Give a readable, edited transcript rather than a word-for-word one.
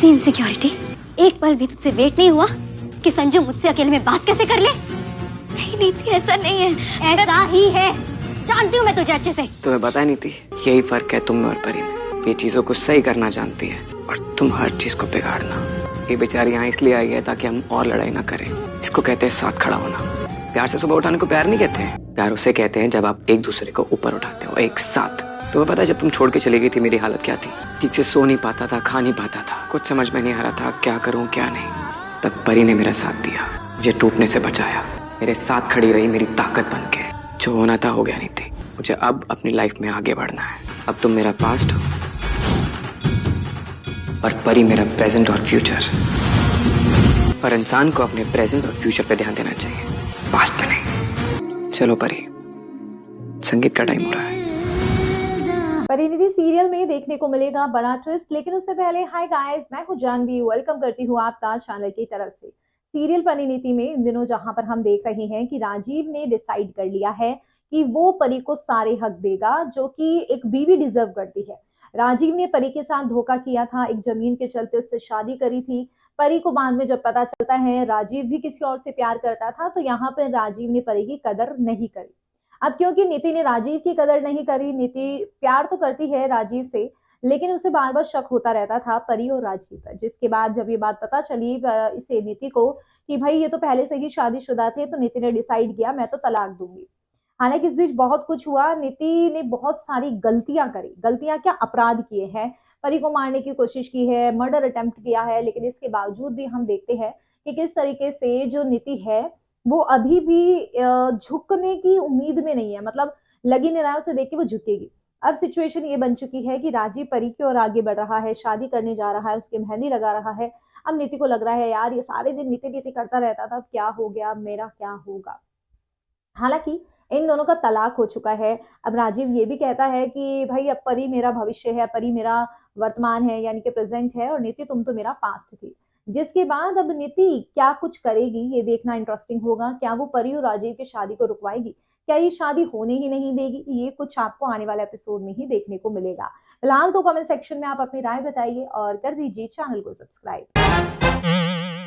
इतनी इनसिक्योरिटी, एक पल भी तुझसे वेट नहीं हुआ कि संजू मुझसे अकेले में बात कैसे कर ले? नहीं नीति, ऐसा नहीं है। ऐसा ही है, जानती हूँ मैं तुझे अच्छे से। तुम्हें पता नहीं थी, यही फर्क है तुम में और परी में। ये चीजों को सही करना जानती है और तुम हर चीज को बिगाड़ना। ये बेचारी यहाँ इसलिए आई है ताकि हम और लड़ाई ना करें। इसको कहते हैं साथ खड़ा होना। प्यार से सुबह उठाने को प्यार नहीं कहते हैं, प्यार उसे कहते हैं जब आप एक दूसरे को ऊपर उठाते हो एक साथ। तुम्हें पता है जब तुम छोड़ के चली गई थी मेरी हालत क्या थी? ठीक से सो नहीं पाता था, खा नहीं पाता था, कुछ समझ में नहीं आ रहा था क्या करूं क्या नहीं। तब परी ने मेरा साथ दिया, मुझे टूटने से बचाया, मेरे साथ खड़ी रही मेरी ताकत बन के। जो होना था हो गया नहीं थी, मुझे अब अपनी लाइफ में आगे बढ़ना है। अब तुम मेरा पास्ट हो और परी मेरा प्रेजेंट और फ्यूचर। पर इंसान को अपने प्रेजेंट और फ्यूचर पे ध्यान देना चाहिए, पास्ट पे नहीं। चलो परी, संगीत का टाइम हो रहा है। परिणीति सीरियल में देखने को मिलेगा बड़ा ट्विस्ट, लेकिन उससे पहले हाय गाइस, मैं हूं जानवी, वेलकम करती हूं आपका चैनल की तरफ से। सीरियल परिणीति में इन दिनों जहां पर हम देख रहे हैं कि राजीव ने डिसाइड कर लिया है कि वो परी को सारे हक देगा जो कि एक बीवी डिजर्व करती है। राजीव ने परी के साथ धोखा किया था, एक जमीन के चलते उससे शादी करी थी। परी को बाद में जब पता चलता है राजीव भी किसी और से प्यार करता था, तो यहाँ पर राजीव ने परी की कदर नहीं करी। अब क्योंकि नीति ने राजीव की कदर नहीं करी, नीति प्यार तो करती है राजीव से, लेकिन उसे बार बार शक होता रहता था परी और राजीव पर। जिसके बाद जब ये बात पता चली इसे नीति को कि भाई ये तो पहले से ही शादीशुदा थे, तो नीति ने डिसाइड किया मैं तो तलाक दूंगी। हालांकि इस बीच बहुत कुछ हुआ, नीति ने बहुत सारी गलतियां करी। गलतियां क्या, अपराध किए हैं। परी को मारने की कोशिश की है, मर्डर अटेम्प्ट किया है, लेकिन इसके बावजूद भी हम देखते हैं कि किस तरीके से जो नीति है वो अभी भी झुकने की उम्मीद में नहीं है। मतलब लगी नहीं रहा है उसे देख के वो झुकेगी। अब सिचुएशन ये बन चुकी है कि राजीव परी की ओर आगे बढ़ रहा है, शादी करने जा रहा है, उसकी मेहंदी लगा रहा है। अब नीति को लग रहा है यार ये सारे दिन नीति नीति करता रहता था, अब क्या हो गया, अब मेरा क्या होगा। हालांकि इन दोनों का तलाक हो चुका है। अब राजीव ये भी कहता है कि भाई अब परी मेरा भविष्य है, परी मेरा वर्तमान है यानी कि प्रेजेंट है, और नीति तुम तो मेरा पास्ट थी। जिसके बाद अब नीति क्या कुछ करेगी ये देखना इंटरेस्टिंग होगा। क्या वो परी और राजीव की शादी को रुकवाएगी, क्या ये शादी होने ही नहीं देगी, ये कुछ आपको आने वाले एपिसोड में ही देखने को मिलेगा। फिलहाल तो कमेंट सेक्शन में आप अपनी राय बताइए और कर दीजिए चैनल को सब्सक्राइब।